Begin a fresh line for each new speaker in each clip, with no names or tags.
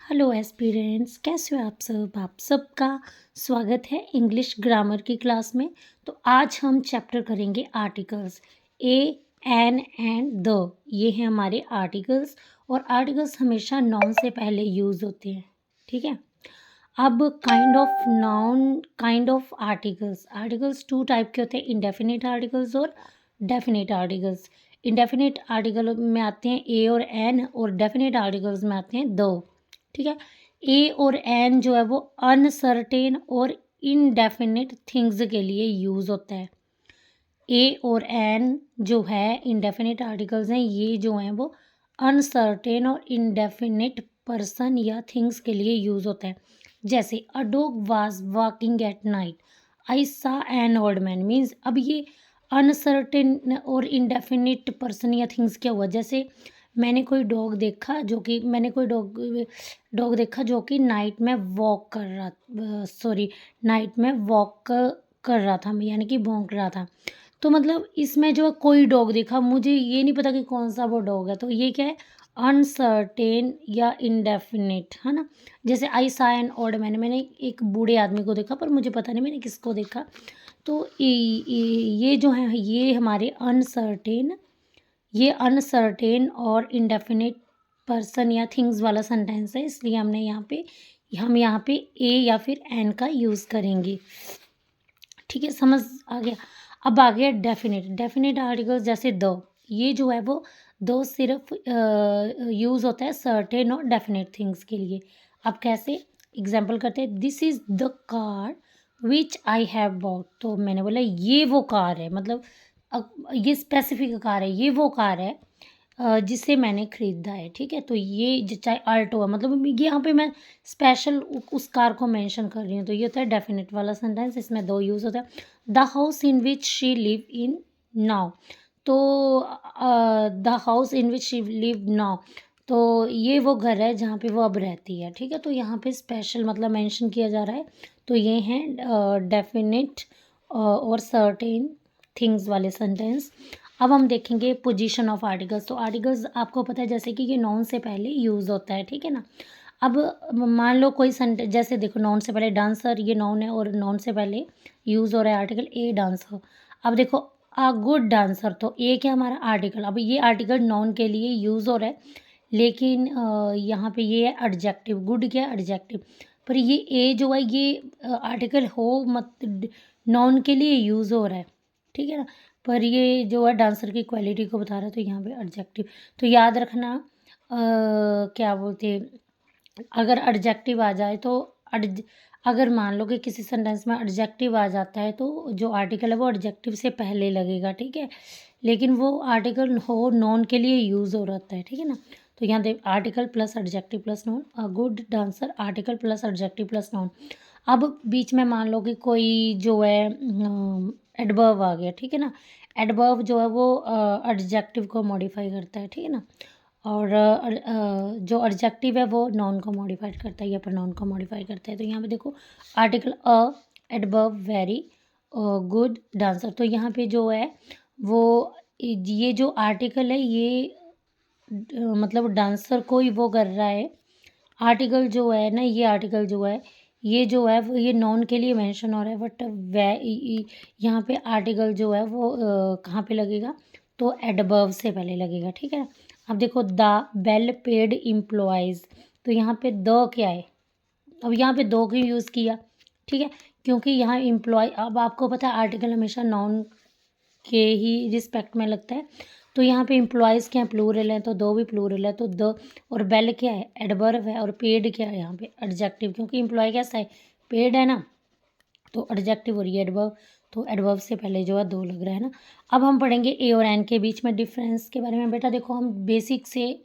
Hello aspirants, कैसे हो आप सबका स्वागत है इंग्लिश ग्रामर की क्लास में। तो आज हम चैप्टर करेंगे articles. A, an and the, ये हैं हमारे आर्टिकल्स। और आर्टिकल्स हमेशा नाउन से पहले यूज़ होते हैं, ठीक है। अब kind of noun, kind of articles. Articles two type के होते हैं, इंडेफिनिट आर्टिकल्स और डेफिनिट आर्टिकल्स। इंडेफिनिट आर्टिकल में आते हैं ए और एन, और डेफिनिट आर्टिकल्स में आते हैं द, ठीक है। ए और एन जो है वो अनसर्टेन और इनडेफिनिट थिंग्स के लिए यूज़ होता है। ए और एन जो है इंडेफिनिट आर्टिकल्स हैं, ये जो हैं वो अनसर्टेन और इनडेफिनिट पर्सन या थिंग्स के लिए यूज़ होता है। जैसे a dog was walking at night, I saw an old man. Means अब ये अनसर्टेन और इनडेफिनिट पर्सन या थिंग्स क्या हुआ। जैसे मैंने कोई डॉग देखा जो कि डॉग देखा जो कि नाइट में वॉक कर रहा, नाइट में वॉक कर रहा था, यानी कि भौंक रहा था। तो मतलब इसमें जो कोई डॉग दिखा, मुझे ये नहीं पता कि कौन सा वो डॉग है, तो ये क्या है, अनसर्टेन या इनडेफिनिट, है ना। जैसे आई सा एन ओल्ड मैन, मैंने एक बूढ़े आदमी को देखा पर मुझे पता नहीं मैंने किसको देखा। तो ये जो है ये हमारे अनसर्टेन और इनडेफिनिट पर्सन या थिंग्स वाला सेंटेंस है, इसलिए हम यहाँ पे ए या फिर एन का यूज़ करेंगे, ठीक है। समझ आ गया। अब आ गया डेफिनेट आर्टिकल्स, जैसे द, ये जो है वो दो सिर्फ यूज़ होता है सर्टेन और डेफिनेट थिंग्स के लिए। अब कैसे एग्जाम्पल करते हैं, this is the car which I have bought. तो मैंने बोला ये वो कार है, मतलब ये स्पेसिफिक कार है, ये वो कार है जिसे मैंने ख़रीदा है, ठीक है। तो ये चाहे अल्टो है, मतलब ये यहाँ पे मैं स्पेशल उस कार को मेंशन कर रही हूँ, तो ये होता है डेफिनेट वाला सेंटेंस, इसमें दो यूज़ होता है। The house in which she live in now. तो the house in which she live now, तो ये वो घर है जहाँ पे वो अब रहती है, ठीक है। तो यहाँ पे स्पेशल मतलब मेंशन किया जा रहा है। तो ये हैं डेफिनेट और सर्टेन थिंग्स वाले सेंटेंस। अब हम देखेंगे पोजीशन ऑफ आर्टिकल्स। तो आर्टिकल्स आपको पता है जैसे कि ये नाउन से पहले यूज़ होता है, ठीक है ना। अब मान लो कोई सेंटेंस, जैसे देखो नाउन से पहले डांसर, ये नाउन है और नाउन से पहले यूज़ हो रहा है आर्टिकल ए डांसर। अब देखो अ गुड डांसर, तो ए क्या हमारा आर्टिकल। अब ये आर्टिकल नाउन के लिए यूज़ हो रहा है, लेकिन यहाँ पे ये है एडजेक्टिव, गुड क्या है एडजेक्टिव। पर ये ए जो है ये आर्टिकल हो मत नाउन के लिए यूज़ हो रहा है, ठीक है ना। पर ये जो है डांसर की क्वालिटी को बता रहा है, तो यहाँ पे एडजेक्टिव। तो याद रखना क्या बोलते हैं, अगर एडजेक्टिव आ जाए तो अगर मान लो कि किसी सेंटेंस में एडजेक्टिव आ जाता है तो जो आर्टिकल है वो एडजेक्टिव से पहले लगेगा, ठीक है। लेकिन वो आर्टिकल हो नॉन के लिए यूज़ हो रहता है, ठीक है ना। तो यहाँ देख article plus adjective plus non, a good dancer article plus adjective plus non. अब बीच में मान लो कि कोई जो है एडवर्ब आ गया, ठीक है ना। एडवर्ब जो है वो एडजेक्टिव को मॉडिफाई करता है, ठीक है ना। और जो एडजेक्टिव है वो नाउन को मॉडिफाइड करता है या प्रोनाउन को मॉडिफाई करता है। तो यहाँ पे देखो article adverb very good dancer. तो यहाँ पे जो है वो ये जो आर्टिकल है ये मतलब डांसर को ही वो कर रहा है। आर्टिकल जो है ना, ये आर्टिकल जो है वो ये नाउन के लिए मेंशन हो रहा है, बट यहाँ पे आर्टिकल जो है वो कहाँ पे लगेगा, तो एडवर्ब से पहले लगेगा, ठीक है। अब देखो द वेल पेड एम्प्लॉयज़, तो यहाँ पे द क्या है, अब यहाँ पे दो क्यों यूज़ किया, ठीक है। क्योंकि यहाँ एम्प्लॉय, अब आपको पता है आर्टिकल हमेशा नाउन के ही रिस्पेक्ट में लगता है। तो यहाँ पे एम्प्लॉयज़ क्या है, प्लूरल है, तो दो भी प्लूरल है, तो द। और वेल क्या है, एडवर्ब है, और पेड क्या है यहाँ पे एडजेक्टिव, क्योंकि एम्प्लॉय कैसा है, पेड है ना, तो एडजेक्टिव और ये एडवर्ब। तो एडवर्ब से पहले जो है दो लग रहा है ना। अब हम पढ़ेंगे ए और एन के बीच में डिफरेंस के बारे में। बेटा देखो हम बेसिक से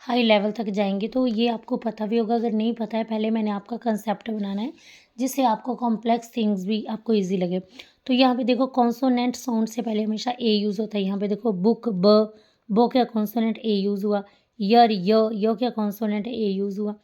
हाई लेवल तक जाएंगे तो ये आपको पता भी होगा, अगर नहीं पता है पहले मैंने आपका कंसेप्ट बनाना है जिससे आपको कॉम्प्लेक्स थिंग्स भी आपको ईजी लगे। तो यहाँ पे देखो कॉन्सोनेंट साउंड से पहले हमेशा ए यूज़ होता है। यहाँ पे देखो बुक, बो क्या कॉन्सोनेंट ए यूज़ हुआ। यर, य क्या कॉन्सोनेंट ए यूज़ हुआ।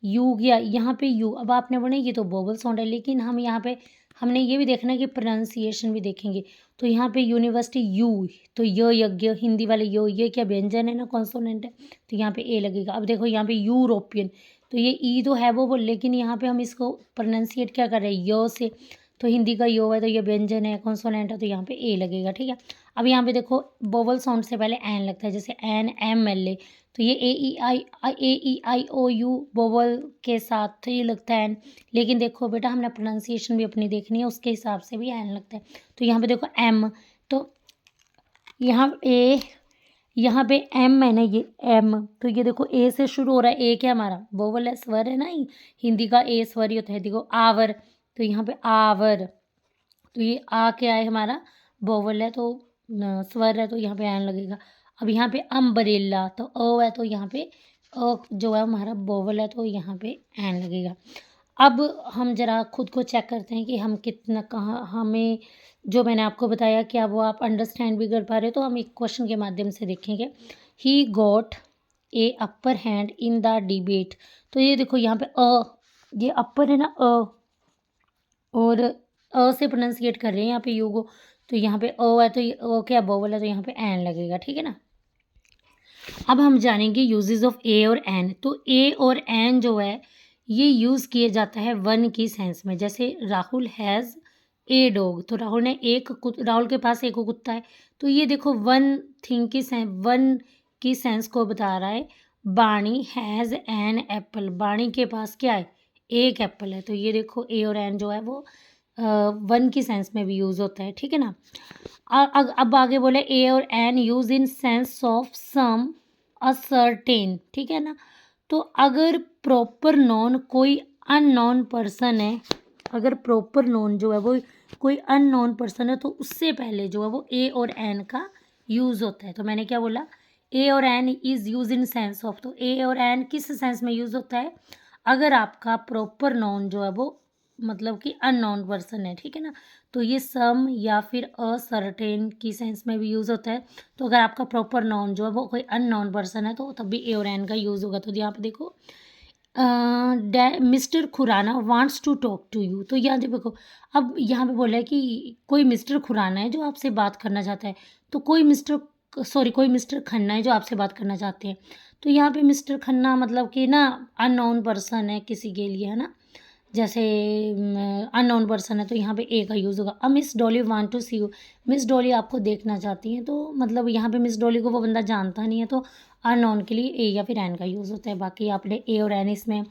यू गया, यहाँ पे यू, अब आपने बोला ये तो वोवल साउंड है, लेकिन हम यहाँ पे हमने ये भी देखना है कि प्रोनाउंसिएशन भी देखेंगे। तो यहाँ पे यूनिवर्सिटी यू, तो यज्ञ हिंदी वाले यो, ये क्या व्यंजन है ना, कॉन्सोनेंट है, तो यहाँ पे ए लगेगा। अब देखो यहाँ पे यूरोपियन, तो ये ई तो है वो लेकिन यहाँ पे हम इसको प्रोनाउंसिएट क्या कर रहे हैं, य से। तो हिंदी का यो है तो ये व्यंजन है, कॉन्सोनेंट है, तो यहाँ पे ए लगेगा, ठीक है। अब यहाँ पे देखो वोवल साउंड से पहले एन लगता है, जैसे एन, एम, एल, ए। तो ये ए ई आई ओ यू वोवल के साथ तो ये लगता है एन। लेकिन देखो बेटा, हमने प्रोनाउंसिएशन भी अपनी देखनी है, उसके हिसाब से भी एन लगता है। तो यहाँ पे देखो एम, तो यहाँ पे एम है ना, ये एम, तो ये देखो ए से शुरू हो रहा है। ए क्या हमारा वोवल है, स्वर है ना, हिंदी का ए स्वर ही होता है। देखो आवर, तो यहाँ पे आवर, तो ये आ क्या है हमारा, वोवल है, तो स्वर है, तो यहाँ पे एन लगेगा। अब यहाँ पे अम्ब्रेला, तो ओ है, तो यहाँ पे जो है हमारा वोवल है, तो यहाँ पे एन लगेगा। अब हम ज़रा खुद को चेक करते हैं कि हम कितना, कहाँ हमें जो मैंने आपको बताया क्या वो आप अंडरस्टैंड भी कर पा रहे हो। तो हम एक क्वेश्चन के माध्यम से देखेंगे। He got a upper hand in the debate. तो ये देखो यहाँ पे ये अपर है ना, और से प्रोनाउंसिएट कर रहे हैं यहाँ पे यू को। तो यहाँ पे है, तो ये क्या वोवल है, तो यहाँ पे एन लगेगा, ठीक है ना। अब हम जानेंगे यूजेस ऑफ ए और एन। तो ए और एन जो है ये यूज़ किए जाता है वन की सेंस में। जैसे राहुल हैज़ ए डॉग, तो राहुल ने राहुल के पास एक कुत्ता है। तो ये देखो वन की सेंस को बता रहा है। बाणी हैज़ एन एप्पल, बाणी के पास क्या है, एक एप्पल है। तो ये देखो ए और एन जो है वो वन की सेंस में भी यूज़ होता है, ठीक है ना। अब आगे बोले ए और an use in sense of some a certain, ठीक है ना। तो अगर प्रॉपर नॉन कोई अननोन पर्सन है, अगर प्रॉपर नॉन जो है वो कोई अननोन पर्सन है, तो उससे पहले जो है वो ए और एन का यूज़ होता है। तो मैंने क्या बोला, ए और an is use in sense of. तो ए और एन किस सेंस में यूज़ होता है, अगर आपका प्रॉपर नॉन जो है वो मतलब कि अननोन पर्सन है, ठीक है ना। तो ये सम या फिर असर्टेन की सेंस में भी यूज़ होता है। तो अगर आपका प्रॉपर नॉन जो है वो कोई अननोन पर्सन है, तो तब भी ए और एन का यूज़ होगा। तो यहाँ पे देखो mister Khurana wants to talk to you. तो यहाँ देखो, अब यहाँ पे बोला है कि कोई मिस्टर खुराना है जो आपसे बात करना चाहता है। तो कोई मिस्टर खन्ना है जो आपसे बात करना चाहते हैं। तो यहाँ पे मिस्टर खन्ना मतलब कि ना अननोन पर्सन है किसी के लिए, है ना। जैसे अननोन पर्सन है, तो यहाँ पे ए का यूज़ होगा। अब miss Dolly want to see you, miss Dolly आपको देखना चाहती हैं। तो मतलब यहाँ पे मिस डॉली को वो बंदा जानता नहीं है, तो अननोन के लिए ए या फिर एन का यूज़ होता है। बाकी आपने ए और एन इसमें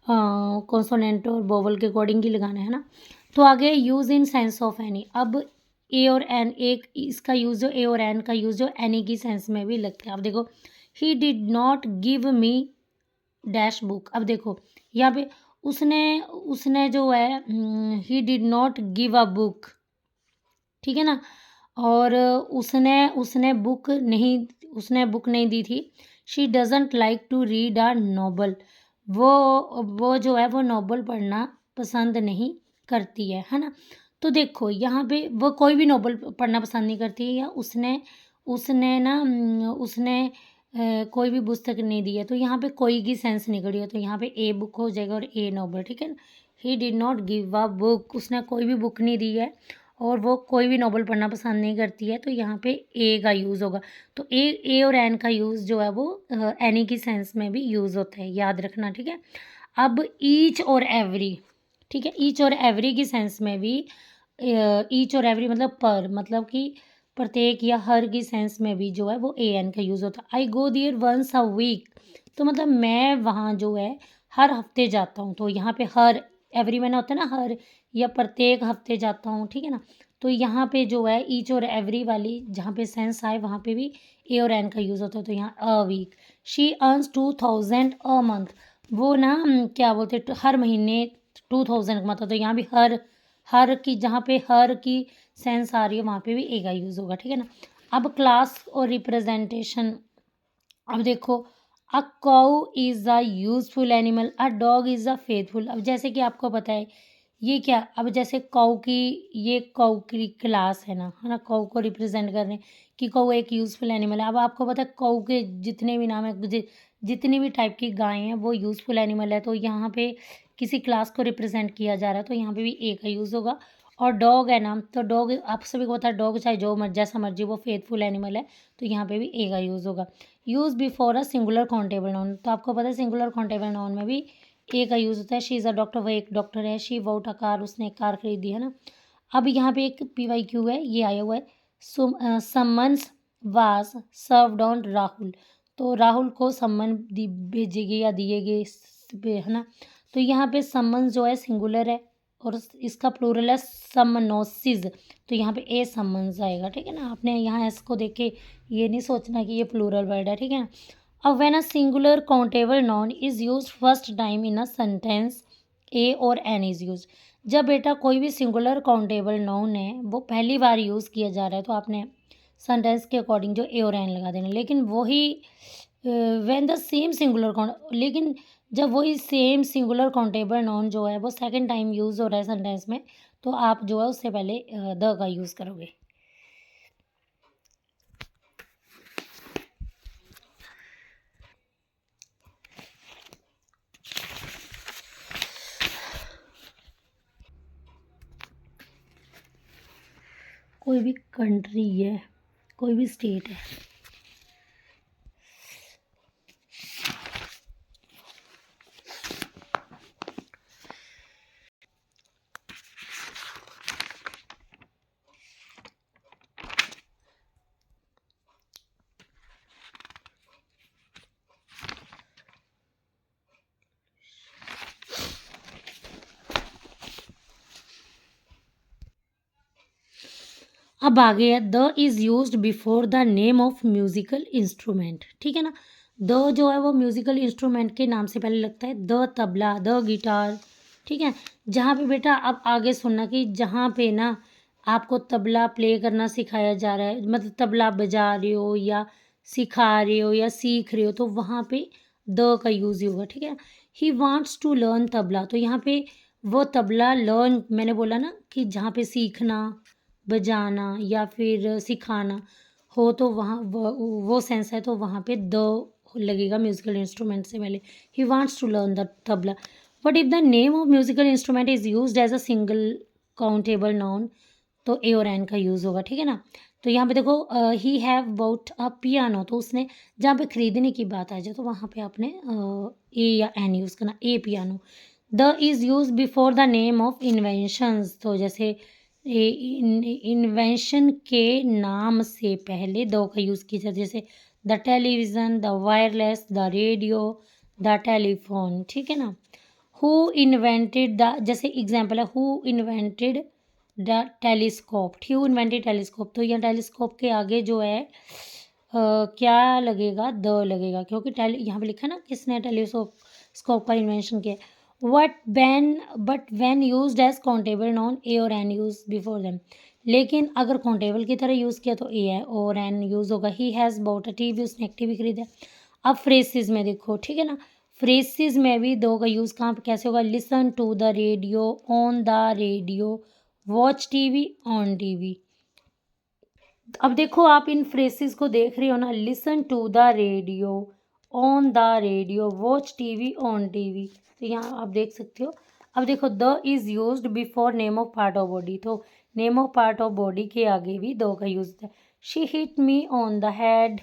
कॉन्सोनेंट और वोवल के अकॉर्डिंग ही लगाना है ना। तो आगे use in sense of any. अब ए और एन, एक इसका यूज़ जो ए और एन का यूज़ जो एनी की सेंस में भी लगता है। अब देखो, he did not give me dash book. अब देखो यहाँ पे उसने जो है he did not give a book, ठीक है ना। और उसने बुक नहीं दी थी। She doesn't like to read a novel, वो जो है वो नॉवल पढ़ना पसंद नहीं करती है ना। तो देखो यहाँ पे वो कोई भी नॉवल पढ़ना पसंद नहीं करती है, या उसने कोई भी पुस्तक नहीं दी है। तो यहाँ पे कोई की सेंस निकली है, तो यहाँ पे ए बुक हो जाएगा और ए नॉवल, ठीक है ना। ही did not give a book, उसने कोई भी बुक नहीं दी है और वो कोई भी नॉवल पढ़ना पसंद नहीं करती है। तो यहाँ पे ए का यूज़ होगा। तो ए और एन का यूज़ जो है वो एनी की सेंस में भी यूज़ होता है, याद रखना, ठीक है। अब ईच और एवरी, ठीक है, ईच और एवरी की सेंस में भी ईच और एवरी मतलब पर, मतलब कि प्रत्येक या हर की सेंस में भी जो है वो ए एन का यूज़ होता है। I go there once a week, तो मतलब मैं वहाँ जो है हर हफ्ते जाता हूँ। तो यहाँ पे हर, एवरी मैंने होता है ना हर, या प्रत्येक हफ्ते जाता हूँ, ठीक है ना। तो यहाँ पे जो है ईच और एवरी वाली जहाँ पे सेंस आए वहाँ पे भी ए और एन का यूज़ होता है। तो यहाँ a week, she earns 2000 a month, वो ना क्या बोलते हर महीने 2000 कमाता। तो यहाँ भी हर की, जहाँ पे हर की सेंस आ रही है वहाँ पे भी ए का यूज़ होगा, ठीक है ना। अब क्लास और रिप्रेजेंटेशन। अब देखो, a cow is a useful animal, a dog is a faithful. अब जैसे कि आपको पता है ये क्या, अब जैसे ये काऊ की क्लास है ना, काऊ को रिप्रेजेंट कर रहे हैं कि काऊ एक यूज़फुल एनिमल है। अब आपको पता है काऊ के जितने भी नाम है, जितनी भी टाइप की गाय हैं वो यूज़फुल एनिमल है। तो यहाँ पे किसी क्लास को रिप्रेजेंट किया जा रहा है, तो यहाँ पे भी ए का यूज़ होगा। और डॉग है ना, तो डॉग आप सभी को पता है डॉग चाहे जैसा मर्जी वो फेथफुल एनिमल है। तो यहाँ पे भी ए का यूज़ होगा। Use before a singular countable noun, तो आपको पता है सिंगुलर काउंटेबल नाउन में भी ए का यूज़ होता है शी इज़ अ डॉक्टर, वह एक डॉक्टर है। शी बॉट अ कार, उसने एक कार खरीदी है ना। अब यहाँ पे एक PYQ है, ये आया हुआ है summons was served on Rahul. तो राहुल को सम्मन भेजे गए या दिए गए है ना। तो यहाँ पे समन्स जो है सिंगुलर है और इसका प्लूरल है समनोसिस। तो यहाँ पे ए समन्स आएगा, ठीक है ना। आपने यहाँ एस को देख के ये नहीं सोचना कि ये प्लूरल वर्ड है, ठीक है ना। अब when a singular countable noun is used first time in a sentence, a और एन इज यूज्ड। जब बेटा कोई भी सिंगुलर काउंटेबल नाउन है वो पहली बार यूज़ किया जा रहा है तो आपने सेंटेंस के अकॉर्डिंग जो ए और एन लगा देना। लेकिन वही when the same singular count, लेकिन जब वही सेम सिंगुलर काउंटेबल नाउन जो है वो सेकंड टाइम यूज़ हो रहा है सेंटेंस में, तो आप जो है उससे पहले द का यूज़ करोगे। कोई भी कंट्री है, कोई भी स्टेट है, अब आगे है the is used before the name of musical instrument, ठीक है ना। द जो है वो म्यूजिकल इंस्ट्रूमेंट के नाम से पहले लगता है, द तबला, द गिटार, ठीक है। जहाँ पे बेटा अब आगे सुनना कि जहाँ पे ना आपको तबला प्ले करना सिखाया जा रहा है, मतलब तबला बजा रहे हो या सिखा रहे हो या सीख रहे हो, तो वहाँ पे द का यूज़ ही होगा, ठीक है। He wants to learn tabla, तो यहाँ पे वो तबला लर्न, मैंने बोला ना कि जहाँ पे सीखना, बजाना या फिर सिखाना हो तो वहाँ वो सेंस है, तो वहाँ पे द लगेगा म्यूजिकल इंस्ट्रूमेंट से पहले। He wants to learn the tabla. But if the name of musical instrument is used as a single countable noun, तो ए और एन का यूज़ होगा, ठीक है ना। तो यहाँ पे देखो he have bought a piano, तो उसने जहाँ पे खरीदने की बात आ जाए तो वहाँ पे आपने ए या एन यूज़ करना, a piano. The is use before the name of inventions, तो जैसे इन्वेंशन के नाम से पहले दो का यूज़ किया जाता है, जैसे the television, the wireless, the radio, the telephone, ठीक है ना। हु इन्वेंटेड द, जैसे एग्जाम्पल है who invented the telescope, who invented telescope, तो यह टेलीस्कोप के आगे जो है क्या लगेगा, द लगेगा, क्योंकि यहाँ पे लिखा है ना किसने टेलीस्कोप स्कोप का इन्वेंशन किया। But when used as countable noun, a और एन यूज बिफोर देम, लेकिन अगर काउंटेबल की तरह यूज़ किया तो ए है और एन यूज़ होगा। He has bought a TV, उसने एक टीवी खरीदा। अब फ्रेसिस में देखो, ठीक है ना, फ्रेसिस में भी दो का यूज़ कहाँ पे कैसे होगा, listen to the radio, on the radio, watch TV, on TV. अब देखो आप इन फ्रेसिस को देख रहे हो ना, listen to the radio, on the radio, watch TV, on TV, तो यहाँ आप देख सकते हो। अब देखो the is used before name of part of body, तो name of part of body के आगे भी दो का यूज होता है। She hit me on the head,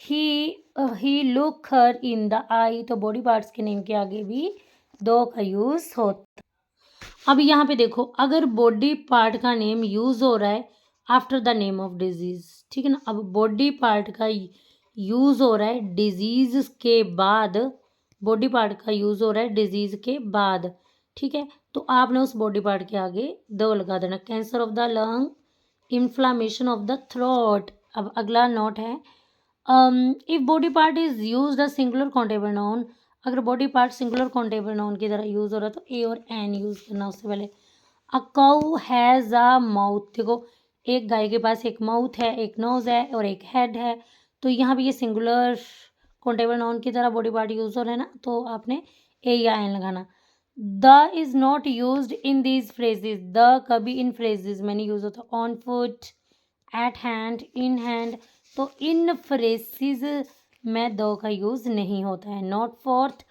he look her in the eye, तो बॉडी पार्ट्स के नेम के आगे भी दो का यूज होता है। अब यहाँ पे देखो अगर बॉडी पार्ट का नेम यूज हो रहा है after the name of disease, ठीक है ना। अब बॉडी पार्ट का यूज हो रहा है डिजीज के बाद, बॉडी पार्ट का यूज हो रहा है डिजीज के बाद, ठीक है, तो आपने उस बॉडी पार्ट के आगे द लगा देना। Cancer of the lung, inflammation of the throat. अब अगला नोट है, if body part is use a singular countable noun, अगर body part singular countable noun की तरह यूज हो रहा है तो ए और एन यूज करना उससे पहले। A cow has a mouth, देखो एक गाय के पास एक माउथ है, एक नोज है और एक हेड है, तो यहाँ भी ये सिंगुलर काउंटेबल नाउन की तरह बॉडी पार्ट यूज हो रहा है ना, तो आपने ए या एन लगाना। The is not use in these phrases, the कभी इन फ्रेजेज में नहीं यूज होता। On foot, at hand, in hand, तो इन फ्रेजेज में द का यूज नहीं होता है। Note fourth,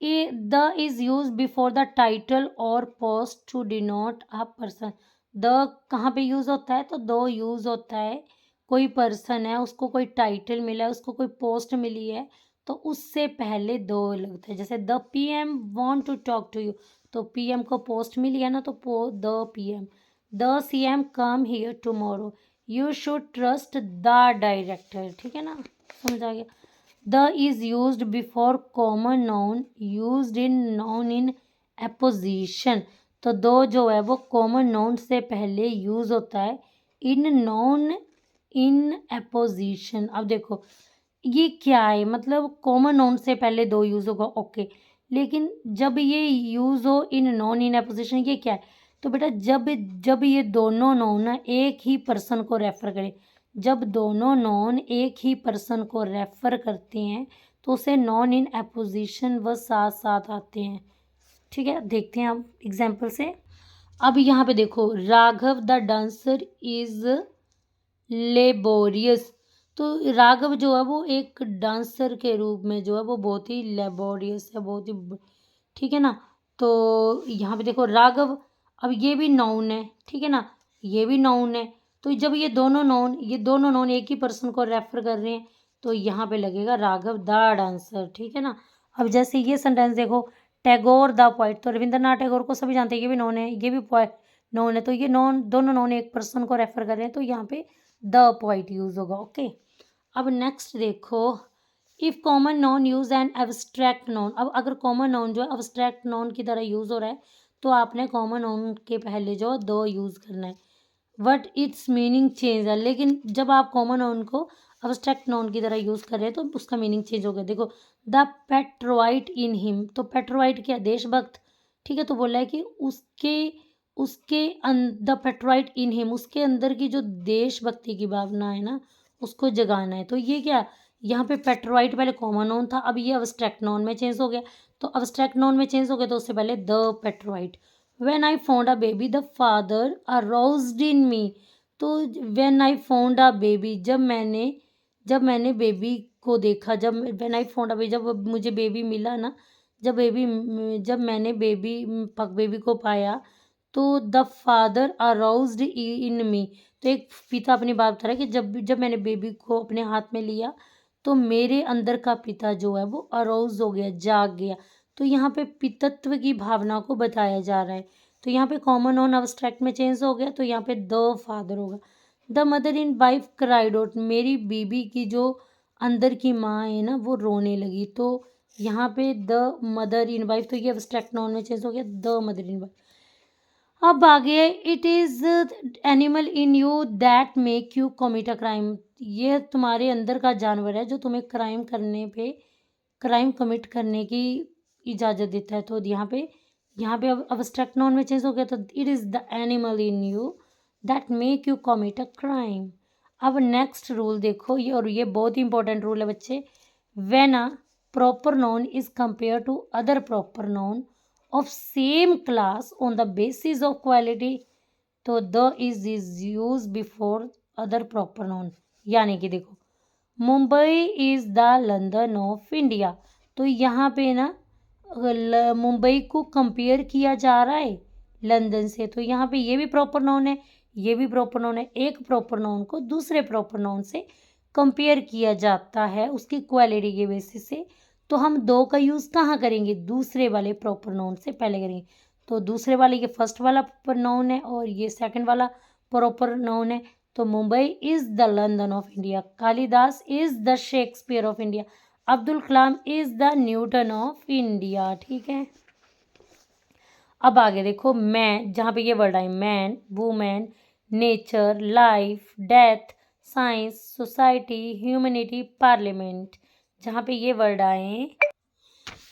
the is use before the title और post to denote a person. The कहाँ पे यूज होता है, तो दो यूज होता है कोई पर्सन है उसको कोई टाइटल मिला है, उसको कोई पोस्ट मिली है, तो उससे पहले दो लगता है। जैसे the PM want to talk to you, तो PM को पोस्ट मिल गया ना, तो the PM। The CM come here tomorrow, you should trust the director. ठीक है ना, समझ आ गया। The is used before common noun used in noun in apposition, तो दो जो है वो कॉमन नाउन से पहले यूज होता है इन नाउन इन एपोजिशन। अब देखो ये क्या है, मतलब कॉमन नाउन से पहले दो यूज होगा, ओके, लेकिन जब ये यूज हो इन नॉन इन एपोजिशन, ये क्या है? तो बेटा जब जब ये दोनों नाउन ना एक ही पर्सन को रेफर करे, जब दोनों नाउन एक ही पर्सन को रेफर करते हैं तो उसे नॉन इन एपोजिशन व साथ साथ आते हैं। ठीक है, देखते हैं अब एग्जाम्पल से। अब यहाँ पे देखो, Raghav the dancer is laborious, तो राघव जो है वो एक डांसर के रूप में जो है वो बहुत ही लेबोरियस है, बहुत ही ठीक है ना। तो यहाँ पे देखो राघव, अब ये भी नाउन है, ठीक है ना, ये भी नाउन है। तो जब ये दोनों नाउन एक ही पर्सन को रेफर कर रहे हैं तो यहाँ पे लगेगा राघव द डांसर। ठीक है ना। अब जैसे ये सेंटेंस देखो, टैगोर द पोइट, तो रविंद्रनाथ टैगोर को सभी जानते हैं, ये भी नाउन है, ये भी पोइट नाउन है, तो ये नॉन दोनों नाउन एक पर्सन को रेफर कर रहे हैं तो यहाँ पे द पोइट यूज होगा। ओके, अब नेक्स्ट देखो, if common noun use and abstract noun. अब अगर कॉमन नाउन जो है एब्स्ट्रैक्ट नाउन की तरह यूज हो रहा है तो आपने कॉमन नाउन के पहले जो दो यूज करना है, बट इट्स मीनिंग चेंज है। लेकिन जब आप कॉमन नाउन को एब्स्ट्रैक्ट नाउन की तरह यूज कर रहे हैं तो उसका मीनिंग चेंज हो गया। देखो, द पेट्रोइट इन हिम, तो पेट्रोइट क्या, देशभक्त। ठीक है, तो बोला है कि उसके उसके द पेट्रोइट इन हिम, उसके अंदर की जो देशभक्ति की भावना है ना उसको जगाना है। तो ये क्या, यहाँ पे पेट्रोइट पहले कॉमन नाउन था, अब ये अब्स्ट्रैक्ट नाउन में चेंज हो गया। तो अब्स्ट्रैक्ट नाउन में चेंज हो गया तो उससे पहले the patriot. When I found a baby the father aroused in me, तो when I found a baby, जब मैंने बेबी को देखा, जब when I found a baby, जब मुझे बेबी मिला ना, जब मैंने बेबी को पाया, तो the father aroused in me, तो एक पिता अपनी बात बता रहा है कि जब मैंने बेबी को अपने हाथ में लिया तो मेरे अंदर का पिता जो है वो अराउज हो गया, जाग गया। तो यहाँ पे पितत्व की भावना को बताया जा रहा है। तो यहाँ पे कॉमन नाउन अब्स्ट्रैक्ट में चेंज हो गया तो यहाँ पे द फादर होगा। The mother in wife cried out, मेरी बीबी की जो अंदर की माँ है ना वो रोने लगी। तो यहाँ पे द मदर इन वाइफ, तो ये अब्स्ट्रैक्ट नाउन में चेंज हो गया, द मदर इन वाइफ। अब आगे, it is animal in you that make you commit a crime, ये तुम्हारे अंदर का जानवर है जो तुम्हें क्राइम कमिट करने की इजाज़त देता है। तो यहाँ पे अब अब्स्ट्रैक्ट नाउन में चेंज हो गया तो it is the animal in you that make you commit a crime. अब नेक्स्ट रूल देखो, ये और ये बहुत ही इंपॉर्टेंट रूल है बच्चे। When a proper noun is compare to other proper noun of same class on the basis of quality, तो the is used before other proper noun। यानी कि देखो, Mumbai is the London of India, तो यहाँ पे ना मुंबई को कंपेयर किया जा रहा है लंदन से, तो यहाँ पे ये भी प्रॉपर नाउन है, ये भी प्रॉपर नाउन है। एक प्रॉपर नाउन को दूसरे प्रॉपर नाउन से कंपेयर किया जाता है उसकी क्वालिटी के बेसिस से। तो हम दो का यूज़ कहाँ करेंगे, दूसरे वाले प्रॉपर नाउन से पहले करेंगे। तो दूसरे वाले ये फर्स्ट वाला प्रॉपर नाउन है और ये सेकंड वाला प्रॉपर नाउन है। तो Mumbai is the London of India, Kalidas is the Shakespeare of India, Abdul Kalam is the Newton of India. ठीक है, अब आगे देखो, मैं जहाँ पे ये वर्ड आए, man, women, nature, life, death, science, society, humanity, parliament, जहाँ पे ये वर्ड आए,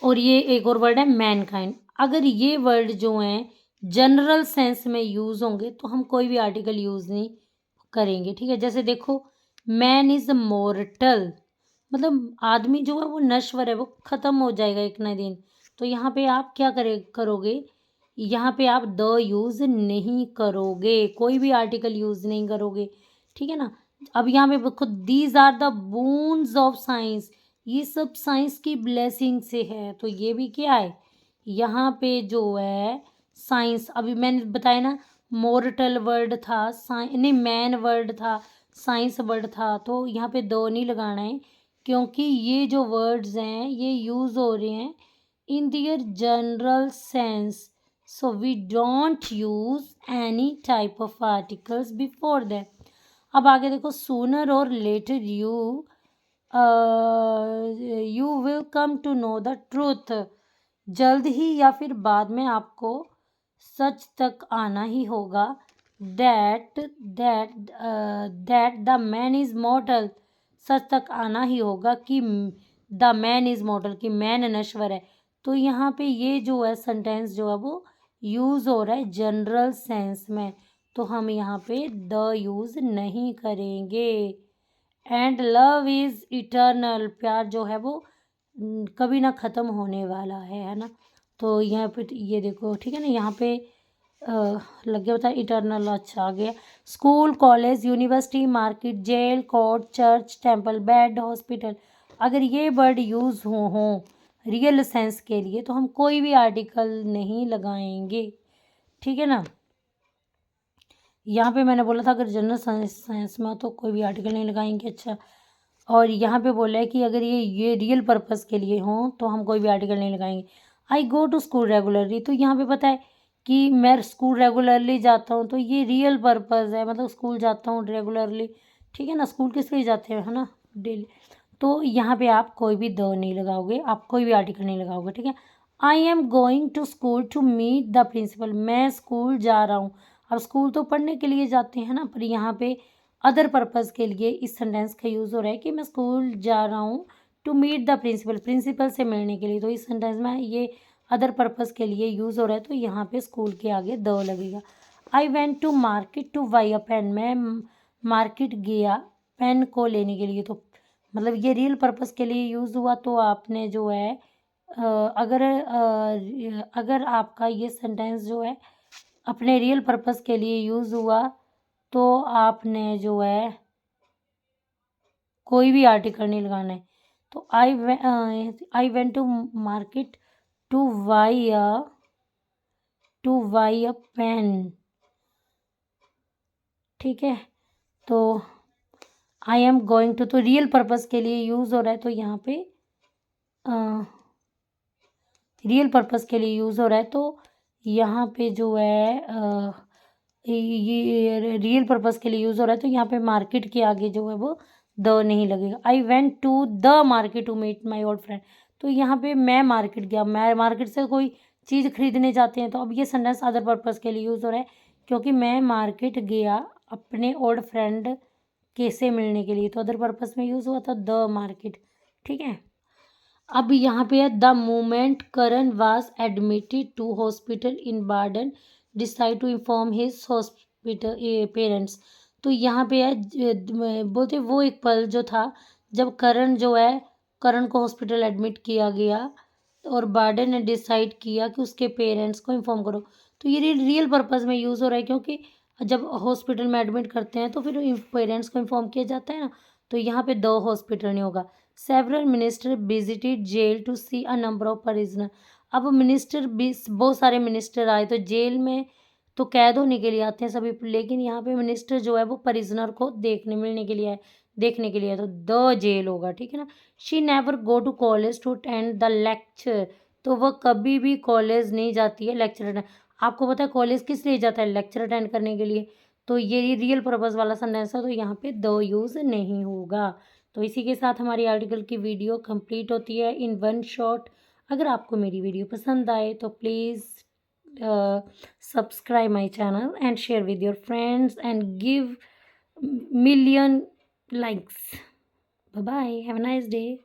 और ये एक और वर्ड है मैनकाइंड। अगर ये वर्ड जो हैं जनरल सेंस में यूज़ होंगे तो हम कोई भी आर्टिकल यूज़ नहीं करेंगे। ठीक है, जैसे देखो, मैन इज़ मोर्टल, मतलब आदमी जो है वो नश्वर है, वो ख़त्म हो जाएगा एक ना दिन। तो यहाँ पे आप क्या करोगे, यहाँ पे आप द यूज़ नहीं करोगे, कोई भी आर्टिकल यूज़ नहीं करोगे। ठीक है ना। अब यहाँ पे देखो, these are the bones of science, ये सब साइंस की ब्लेसिंग से है। तो ये भी क्या है, यहाँ पे जो है साइंस, अभी मैंने बताया ना, मोर्टल वर्ड था, साइंस नहीं, मैन वर्ड था, साइंस वर्ड था, तो यहाँ पे दो नहीं लगाना है, क्योंकि ये जो वर्ड्स हैं ये यूज़ हो रहे हैं in their general sense, so we don't use any type of articles before that. अब आगे देखो, सूनर और later you will come to know the truth, जल्द ही या फिर बाद में आपको सच तक आना ही होगा। That that that the man is mortal, सच तक आना ही होगा कि द मैन इज़ मॉर्टल, कि मैन नश्वर है। तो यहाँ पे ये जो है सेंटेंस जो है वो यूज़ हो रहा है जनरल सेंस में, तो हम यहाँ पे द यूज़ नहीं करेंगे। एंड लव इज़ इटर्नल, प्यार जो है वो कभी ना ख़त्म होने वाला है ना। तो यहाँ पे ये देखो, ठीक है ना, यहाँ पे लग गया, बता इटर्नल, अच्छा आ गया। School, college, university, market, jail, court, church, temple, bed, hospital, अगर ये वर्ड यूज़ हों रियल सेंस के लिए तो हम कोई भी आर्टिकल नहीं लगाएंगे, ठीक है ना। यहाँ पे मैंने बोला था अगर जनरल साइंस में हो तो कोई भी आर्टिकल नहीं लगाएंगे, अच्छा। और यहाँ पे बोला है कि अगर ये रियल पर्पस के लिए हों तो हम कोई भी आर्टिकल नहीं लगाएंगे। आई गो टू स्कूल रेगुलरली, तो यहाँ पे पता है कि मैं स्कूल रेगुलरली जाता हूँ, तो ये रियल पर्पस है, मतलब स्कूल जाता हूँ रेगुलरली, ठीक है ना। स्कूल किस लिए जाते हैं, है ना, डेली। तो यहाँ पे आप कोई भी द नहीं लगाओगे, आप कोई भी आर्टिकल नहीं लगाओगे, ठीक है। I am going to school to meet the principal, मैं स्कूल जा रहा हूँ। अब स्कूल तो पढ़ने के लिए जाते हैं ना, पर यहाँ पे अदर पर्पज़ के लिए इस सेंटेंस का यूज़ हो रहा है कि मैं स्कूल जा रहा हूँ to meet the principal, principal से मिलने के लिए। तो इस सेंटेंस में ये अदर पर्पज़ के लिए यूज़ हो रहा है, तो यहाँ पे स्कूल के आगे द लगेगा। I went to market to buy a pen, मैं मार्केट गया पेन को लेने के लिए। तो मतलब ये रियल पर्पज़ के लिए यूज़ हुआ, तो आपने जो है अगर आपका ये सेंटेंस जो है अपने रियल पर्पज़ के लिए यूज़ हुआ तो आपने जो है कोई भी आर्टिकल नहीं लगाना है। तो I went to market to buy a pen, ठीक है। तो आई एम गोइंग टू, तो रियल पर्पज़ के लिए यूज़ हो रहा है, तो यहाँ पे रियल पर्पज़ के लिए यूज़ हो रहा है, तो यहाँ पे जो है ये रियल पर्पज़ के लिए यूज़ हो रहा है, तो यहाँ पे मार्केट के आगे जो है वो द नहीं लगेगा। I went to the market to meet my old friend, तो यहाँ पे मैं मार्केट गया, मैं मार्केट से कोई चीज़ खरीदने जाते हैं, तो अब ये सेंटेंस अदर पर्पज़ के लिए यूज़ हो रहा है, क्योंकि मैं मार्केट गया अपने ओल्ड फ्रेंड के से मिलने के लिए, तो अदर पर्पज़ में यूज़ हुआ था द मार्केट, ठीक है। अब यहाँ पे है the moment Karan was admitted to hospital in बार्डन decide to inform his hospital parents, तो यहाँ पे है बोलते वो एक पल जो था जब करण जो है, करण को हॉस्पिटल एडमिट किया गया और बार्डन ने डिसाइड किया कि उसके पेरेंट्स को इन्फॉर्म करो। तो ये रियल पर्पज़ में यूज़ हो रहा है, क्योंकि जब हॉस्पिटल में एडमिट करते हैं तो फिर पेरेंट्स को इन्फॉर्म किया जाता है ना, तो यहाँ पे दो हॉस्पिटल नहीं होगा। Several minister visited jail to see a number of prisoner, अब मिनिस्टर बहुत सारे मिनिस्टर आए तो जेल में तो कैद होने के लिए आते हैं सभी, लेकिन यहाँ पे मिनिस्टर जो है वो परिजनर को मिलने के लिए आए, देखने के लिए, तो द जेल होगा, ठीक है ना। She never go to college to attend the lecture, तो वह कभी भी कॉलेज नहीं जाती है लेक्चर अटेंड। आपको पता है कॉलेज किस लिए जाता है, लेक्चर अटेंड करने के लिए, तो ये रियल पर्पज़ वाला सेंटेंस है, तो यहाँ पे द यूज़ नहीं होगा। तो इसी के साथ हमारी आर्टिकल की वीडियो कंप्लीट होती है इन वन शॉट। अगर आपको मेरी वीडियो पसंद आए तो please subscribe my channel and share with your friends and give million likes. Bye bye, have a nice day.